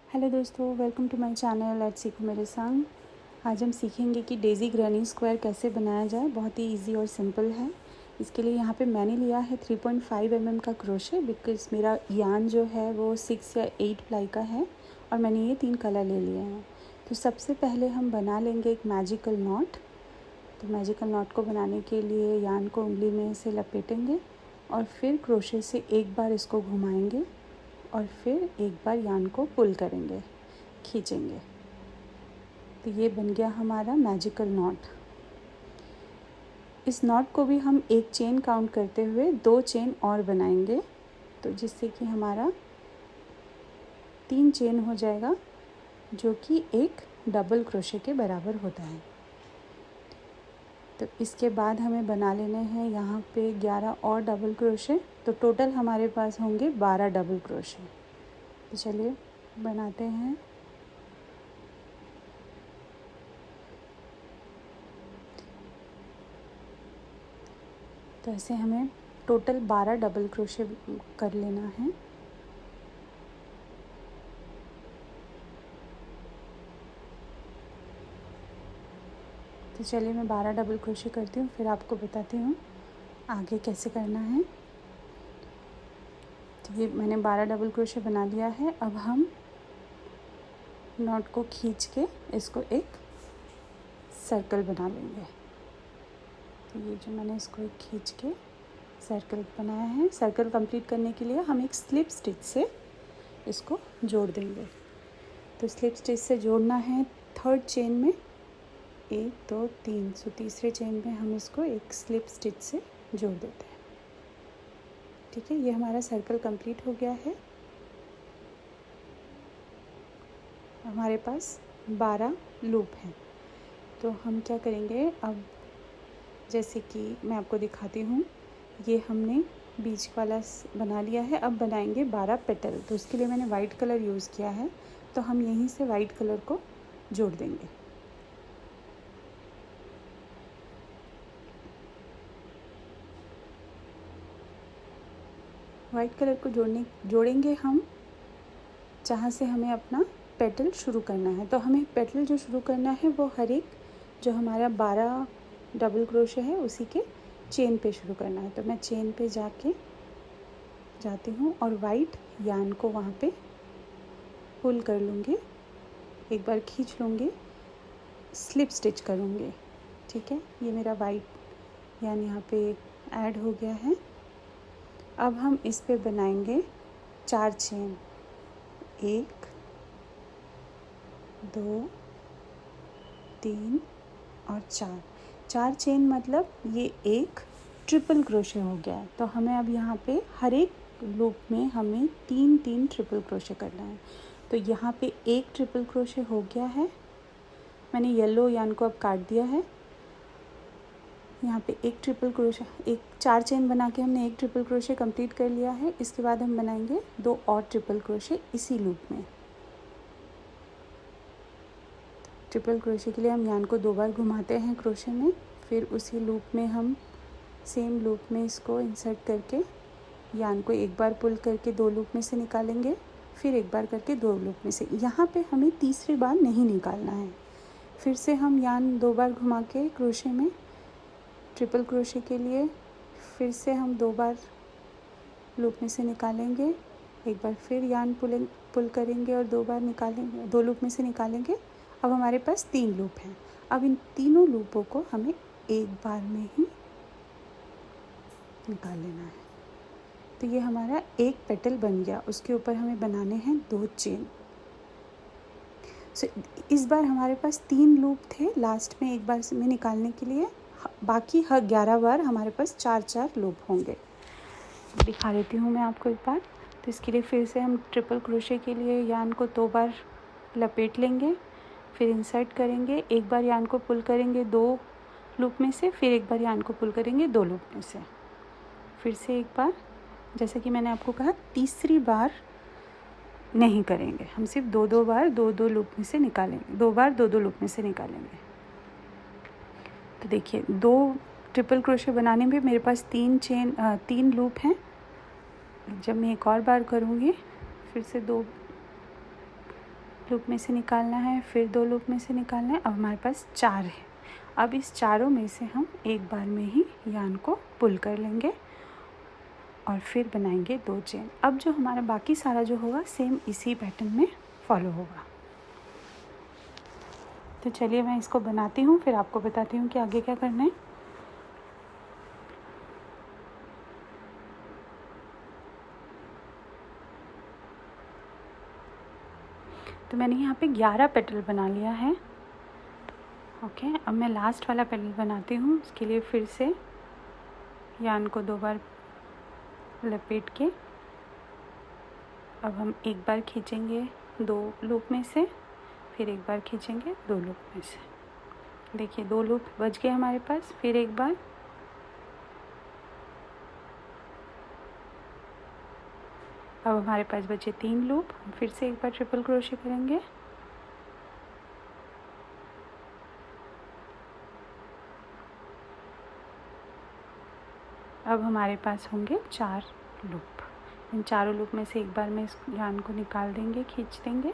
Hello दोस्तों, welcome to my channel let's सीखो मेरे संग। आज हम सीखेंगे कि डेज़ी ग्रैनी स्क्वायर कैसे बनाया जाए। बहुत ही इजी और सिंपल है। इसके लिए यहाँ पे मैंने लिया है 3.5 mm का क्रोशे, बिकॉज़ मेरा यान जो है वो 6 या 8 प्लाई का है और मैंने ये 3 कलर ले लिए हैं। तो सबसे पहले हम बना लेंगे एक मैजिकल नॉट। तो मैजिकल नॉट को बनाने के लिए यान को उंगली में से लपेटेंगे और फिर क्रोशे से एक बार इसको घुमाएंगे और फिर एक बार यान को पुल करेंगे, खींचेंगे। तो ये बन गया हमारा मैजिकल नॉट। इस नॉट को भी हम एक चेन काउंट करते हुए 2 चेन और बनाएंगे, तो जिससे कि हमारा 3 चेन हो जाएगा, जो कि एक डबल क्रोशे के बराबर होता है। तो इसके बाद हमें बना लेने हैं यहाँ पे 11 और डबल क्रोशे, तो टोटल हमारे पास होंगे 12 डबल क्रोशे। तो चलिए बनाते हैं। तो ऐसे हमें टोटल 12 डबल क्रोशे कर लेना है। तो चलिए मैं 12 डबल क्रोशे करती हूँ, फिर आपको बताती हूँ आगे कैसे करना है। तो ये मैंने 12 डबल क्रोशे बना लिया है। अब हम नॉट को खींच के इसको एक सर्कल बना लेंगे। तो ये जो मैंने इसको एक खींच के सर्कल बनाया है, सर्कल कंप्लीट करने के लिए हम एक स्लिप स्टिच से इसको जोड़ देंगे। तो स्लिप स्टिच से जोड़ना है 3rd चेन में, 1 2 3। सो तीसरे चेन में हम इसको एक स्लिप स्टिच से जोड़ देते हैं। ठीक है, ये हमारा सर्कल कंप्लीट हो गया है। हमारे पास 12 लूप हैं। तो हम क्या करेंगे, अब जैसे कि मैं आपको दिखाती हूँ, ये हमने बीच वाला बना लिया है। अब बनाएंगे 12 पेटल। तो उसके लिए मैंने वाइट कलर यूज़ किया है, तो हम यहीं से वाइट कलर को जोड़ देंगे। वाइट कलर को जोड़ेंगे हम जहाँ से हमें अपना पेटल शुरू करना है। तो हमें पेटल जो शुरू करना है वो हर एक जो हमारा 12 डबल क्रोशे है उसी के चेन पे शुरू करना है। तो मैं चेन पे जाती हूँ और वाइट यान को वहाँ पे पुल कर लूँगी, एक बार खींच लूँगी, स्लिप स्टिच करूँगी। ठीक है, ये मेरा वाइट यान यहाँ पे ऐड हो गया है। अब हम इस पे बनाएंगे 4 चेन, 1 2 3 और 4 चेन, मतलब ये एक ट्रिपल क्रोशे हो गया है। तो हमें अब यहाँ पे हर एक लूप में हमें 3 ट्रिपल क्रोशे करना है। तो यहाँ पे एक ट्रिपल क्रोशे हो गया है। मैंने येलो यान को अब काट दिया है। यहाँ पे एक ट्रिपल क्रोशे, एक 4 चेन बना के हमने एक ट्रिपल क्रोशे कंप्लीट कर लिया है। इसके बाद हम बनाएंगे 2 और ट्रिपल क्रोशे इसी लूप में। ट्रिपल क्रोशे के लिए हम यान को 2 बार घुमाते हैं क्रोशे में, फिर उसी लूप में हम सेम लूप में इसको इंसर्ट करके यान को एक बार पुल करके 2 लूप में से निकालेंगे, फिर एक बार करके 2 लूप में से। यहाँ पे हमें तीसरी बार नहीं निकालना है। फिर से हम यान 2 बार घुमा के क्रोशे में ट्रिपल क्रोशे के लिए फिर से हम 2 बार लूप में से निकालेंगे, एक बार फिर यान पुल करेंगे और 2 बार निकालेंगे, 2 लूप में से निकालेंगे। अब हमारे पास 3 लूप हैं। अब इन तीनों लूपों को हमें एक बार में ही निकाल लेना है। तो ये हमारा एक पेटल बन गया। उसके ऊपर हमें बनाने हैं 2 चेन। सो इस बार हमारे पास 3 लूप थे लास्ट में एक बार में निकालने के लिए। बाकी हर 11 बार हमारे पास 4 लूप होंगे। दिखा देती हूँ मैं आपको एक बार। तो इसके लिए फिर से हम ट्रिपल क्रोशे के लिए यान को 2 बार लपेट लेंगे, फिर इंसर्ट करेंगे, एक बार यान को पुल करेंगे 2 लूप में से, फिर एक बार यान को पुल करेंगे 2 लूप में से, फिर से एक बार। जैसे कि मैंने आपको कहा, तीसरी बार नहीं करेंगे, हम सिर्फ 2 बार 2 लूप में से निकालेंगे, 2 बार 2 लूप में से निकालेंगे। तो देखिए 2 ट्रिपल क्रोशे बनाने में मेरे पास 3 लूप हैं। जब मैं एक और बार करूँगी, फिर से 2 लूप में से निकालना है, फिर 2 लूप में से निकालना है। अब हमारे पास 4 है। अब इस चारों में से हम एक बार में ही यार्न को पुल कर लेंगे और फिर बनाएंगे 2 चेन। अब जो हमारा बाकी सारा जो होगा सेम इसी पैटर्न में फॉलो होगा। तो चलिए मैं इसको बनाती हूँ, फिर आपको बताती हूँ कि आगे क्या करना है। तो मैंने यहाँ पे 11 पेटल बना लिया है। ओके, अब मैं लास्ट वाला पेटल बनाती हूँ। उसके लिए फिर से यार्न को 2 बार लपेट के अब हम एक बार खींचेंगे 2 लूप में से, फिर एक बार खींचेंगे 2 लूप में से। देखिए 2 लूप बच गए हमारे पास। फिर एक बार, अब हमारे पास बचे 3 लूप। फिर से एक बार ट्रिपल क्रोशे करेंगे। अब हमारे पास होंगे 4 लूप। इन चारों लूप में से एक बार में इस यार्न को निकाल देंगे, खींच देंगे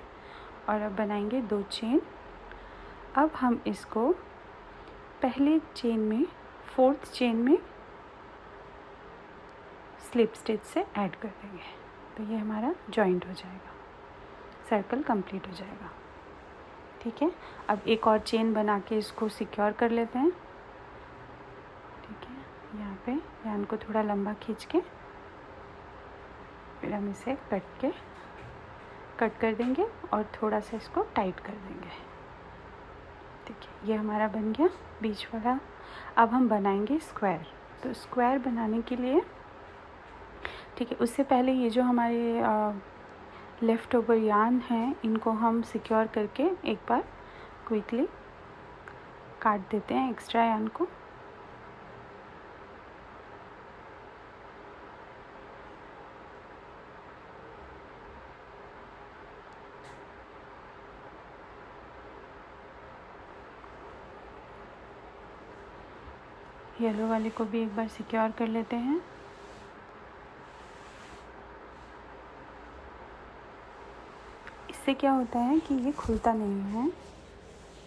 और अब बनाएंगे 2 चेन। अब हम इसको पहले चेन में 4th चेन में स्लिप स्टिच से ऐड कर देंगे। तो ये हमारा जॉइंट हो जाएगा, सर्कल कंप्लीट हो जाएगा। ठीक है, अब एक और चेन बना के इसको सिक्योर कर लेते हैं। ठीक है, यहाँ पे यार्न को थोड़ा लंबा खींच के फिर हम इसे कट कर देंगे और थोड़ा सा इसको टाइट कर देंगे। ठीक है, ये हमारा बन गया बीच वाला। अब हम बनाएंगे स्क्वायर। तो स्क्वायर बनाने के लिए, ठीक है, उससे पहले ये जो हमारे लेफ़्ट ओवर यार्न हैं इनको हम सिक्योर करके एक बार क्विकली काट देते हैं एक्स्ट्रा यार्न को। येलो वाले को भी एक बार सिक्योर कर लेते हैं। इससे क्या होता है कि ये खुलता नहीं है,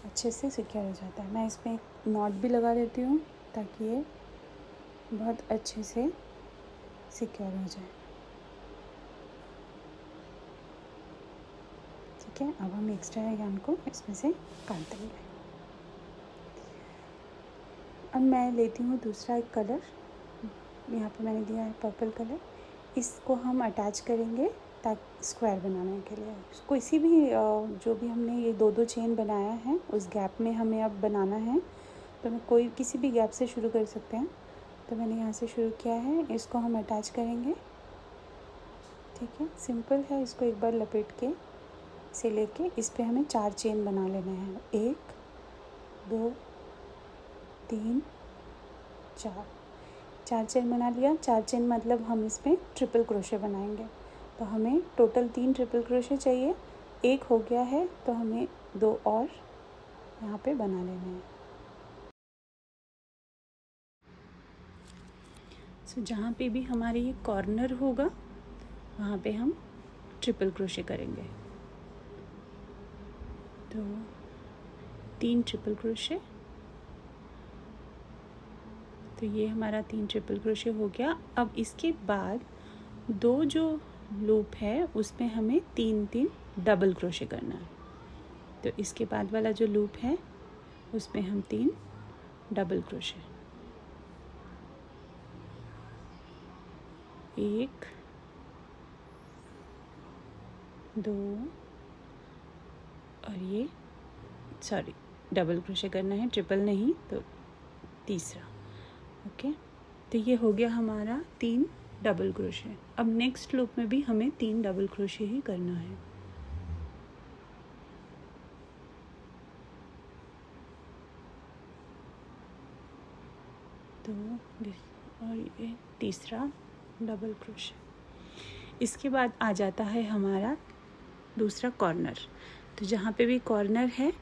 अच्छे से सिक्योर हो जाता है। मैं इसमें एक नॉट भी लगा देती हूँ ताकि ये बहुत अच्छे से सिक्योर हो जाए। ठीक है, अब हम एक्स्ट्रा यार्न को इसमें से काट देंगे। अब मैं लेती हूँ दूसरा एक कलर, यहाँ पे मैंने दिया है पर्पल कलर। इसको हम अटैच करेंगे ताकि स्क्वायर बनाने के लिए किसी भी जो भी हमने ये 2-2 चेन बनाया है उस गैप में हमें अब बनाना है। तो मैं कोई किसी भी गैप से शुरू कर सकते हैं। तो मैंने यहाँ से शुरू किया है, इसको हम अटैच करेंगे। ठीक है, सिंपल है। इसको एक बार लपेट के से लेके इस पे हमें 4 चेन बना लेने हैं। 1 2 3 4 चेन बना लिया। 4 चेन मतलब हम इसमें ट्रिपल क्रोशे बनाएंगे। तो हमें टोटल 3 ट्रिपल क्रोशे चाहिए। एक हो गया है तो हमें 2 और यहाँ पे बना लेने हैं। सो जहाँ पे भी हमारे ये कॉर्नर होगा वहाँ पे हम ट्रिपल क्रोशे करेंगे। तो 3 ट्रिपल क्रोशे। तो ये हमारा 3 ट्रिपल क्रोशे हो गया। अब इसके बाद 2 जो लूप है उसमें हमें 3-3 डबल क्रोशे करना है। तो इसके बाद वाला जो लूप है उसमें हम 3 डबल क्रोशे, 1 2 और ये डबल क्रोशे करना है, ट्रिपल नहीं। तो तीसरा। ओके, तो ये हो गया हमारा 3 डबल क्रोशे। अब नेक्स्ट लूप में भी हमें 3 डबल क्रोशे ही करना है। तो और ये तीसरा डबल क्रोशे। इसके बाद आ जाता है हमारा दूसरा कॉर्नर। तो जहाँ पे भी कॉर्नर है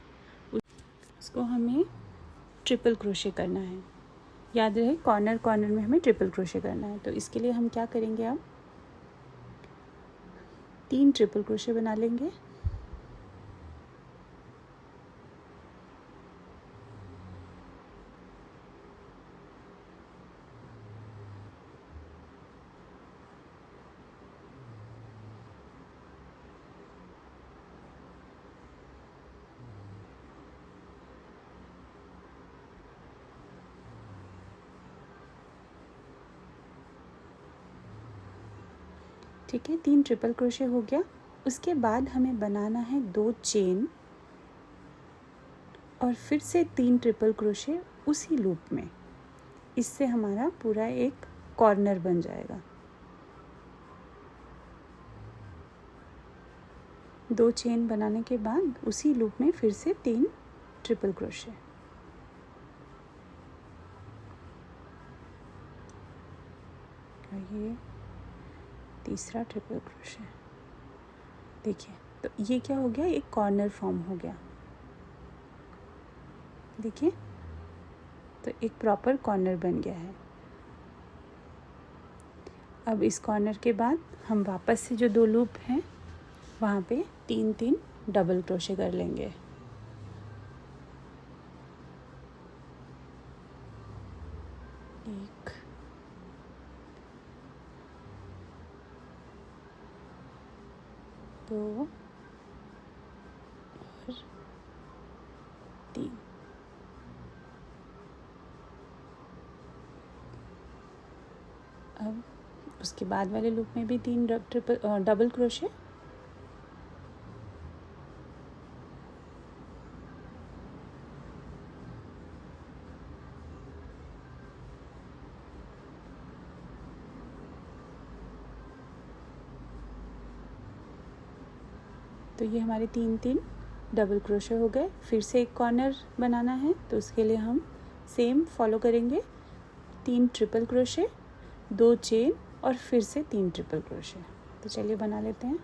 उसको हमें ट्रिपल क्रोशे करना है। याद रहे कॉर्नर में हमें ट्रिपल क्रोशे करना है। तो इसके लिए हम क्या करेंगे, अब 3 ट्रिपल क्रोशे बना लेंगे। ठीक है, 3 ट्रिपल क्रोशे हो गया। उसके बाद हमें बनाना है 2 चेन और फिर से 3 ट्रिपल क्रोशे उसी लूप में। इससे हमारा पूरा एक कॉर्नर बन जाएगा। 2 चेन बनाने के बाद उसी लूप में फिर से 3 ट्रिपल क्रोशे। और ये तीसरा ट्रिपल क्रोशे। देखिए, तो ये क्या हो गया, एक कॉर्नर फॉर्म हो गया। देखिए, तो एक प्रॉपर कॉर्नर बन गया है। अब इस कॉर्नर के बाद हम वापस से जो 2 लूप हैं वहाँ पे 3-3 डबल क्रोशे कर लेंगे। एक, दो और 3। अब उसके बाद वाले लूप में भी 3 डबल क्रोशे। तो ये हमारे 3-3 डबल क्रोशे हो गए। फिर से एक कॉर्नर बनाना है, तो उसके लिए हम सेम फॉलो करेंगे। 3 ट्रिपल क्रोशे, 2 चेन और फिर से 3 ट्रिपल क्रोशे। तो चलिए बना लेते हैं।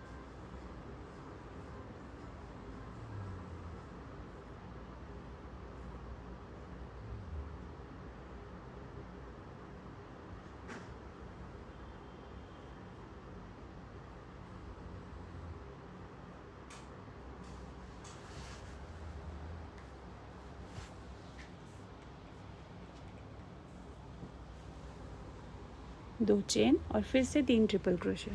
दो चेन और फिर से 3 ट्रिपल क्रोशे।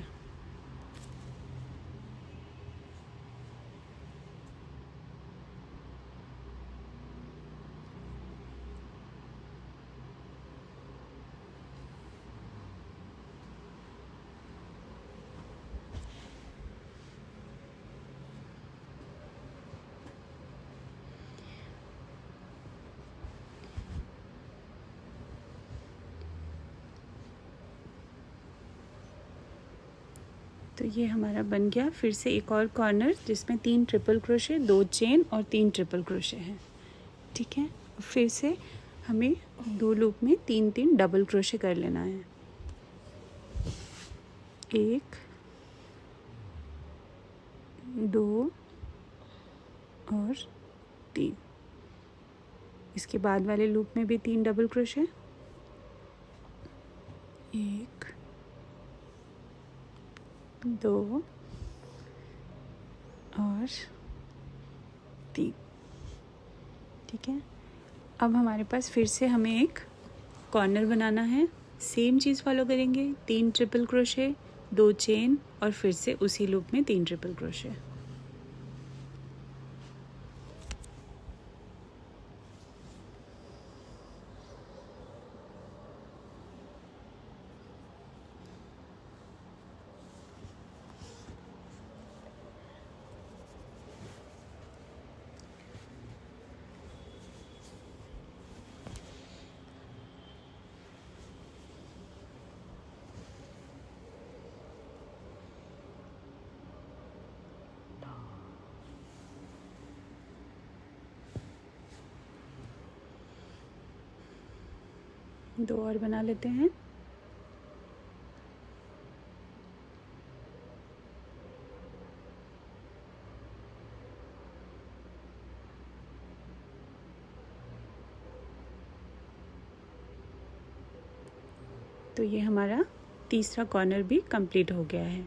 तो ये हमारा बन गया फिर से एक और कॉर्नर जिसमें 3 ट्रिपल क्रोशे, 2 चेन और 3 ट्रिपल क्रोशे हैं। ठीक है, फिर से हमें 2 लूप में 3-3 डबल क्रोशे कर लेना है। 1, 2 और 3। इसके बाद वाले लूप में भी 3 डबल क्रोशे। 1, 2 और 3। ठीक है, अब हमारे पास फिर से हमें एक कॉर्नर बनाना है। सेम चीज़ फॉलो करेंगे, 3 ट्रिपल क्रोशे, 2 चेन और फिर से उसी लूप में 3 ट्रिपल क्रोशे। दो और बना लेते हैं। तो ये हमारा तीसरा कॉर्नर भी कंप्लीट हो गया है।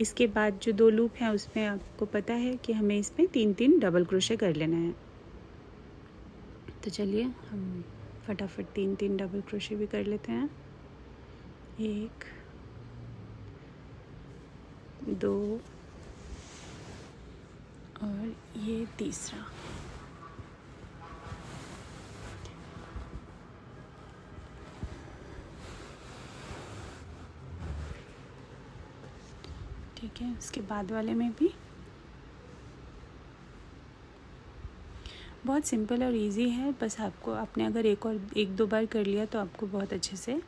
इसके बाद जो 2 लूप हैं उसमें आपको पता है कि हमें इसमें 3-3 डबल क्रोशे कर लेना है। तो चलिए हम फटाफट 3-3 डबल क्रोशे भी कर लेते हैं। 1, 2 और ये तीसरा। ठीक है, उसके बाद वाले में भी बहुत सिंपल और इजी है। बस आपको आपने अगर एक दो बार कर लिया तो आपको बहुत अच्छे से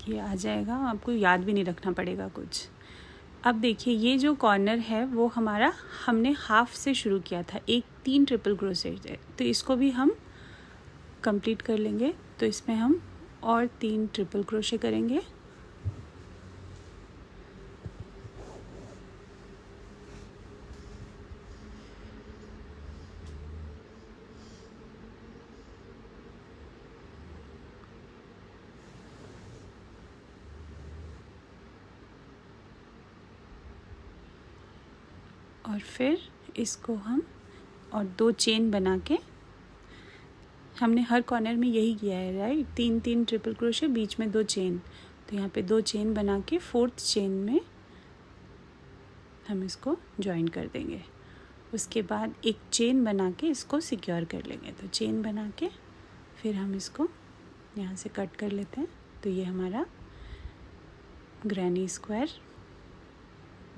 ये आ जाएगा, आपको याद भी नहीं रखना पड़ेगा कुछ। अब देखिए ये जो कॉर्नर है वो हमारा हमने हाफ से शुरू किया था, 3 ट्रिपल क्रोशेट है, तो इसको भी हम कंप्लीट कर लेंगे। तो इसमें हम और 3 ट्रिपल क्रोशे करेंगे। और फिर इसको हम और 2 चेन बना के, हमने हर कॉर्नर में यही किया है राइट, 3 ट्रिपल क्रोशे, बीच में 2 चेन। तो यहाँ पे 2 चेन बना के 4th चेन में हम इसको जॉइन कर देंगे। उसके बाद एक चेन बना के इसको सिक्योर कर लेंगे। तो चेन बना के फिर हम इसको यहाँ से कट कर लेते हैं। तो ये हमारा ग्रैनी स्क्वायर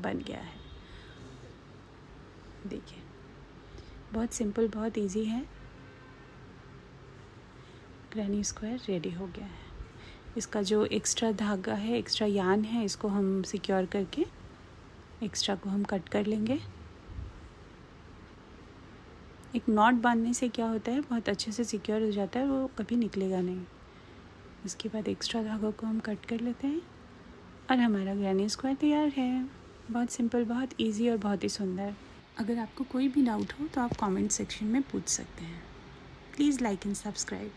बन गया है। देखिए बहुत सिंपल, बहुत इजी है। ग्रैनी स्क्वायर रेडी हो गया है। इसका जो एक्स्ट्रा धागा है, एक्स्ट्रा यान है, इसको हम सिक्योर करके एक्स्ट्रा को हम कट कर लेंगे। एक नॉट बांधने से क्या होता है, बहुत अच्छे से सिक्योर हो जाता है, वो कभी निकलेगा नहीं। उसके बाद एक्स्ट्रा धागों को हम कट कर लेते हैं और हमारा ग्रैनी स्क्वायर तैयार है। बहुत सिंपल, बहुत इजी और बहुत ही सुंदर। अगर आपको कोई भी डाउट हो तो आप कमेंट सेक्शन में पूछ सकते हैं। Please like and subscribe.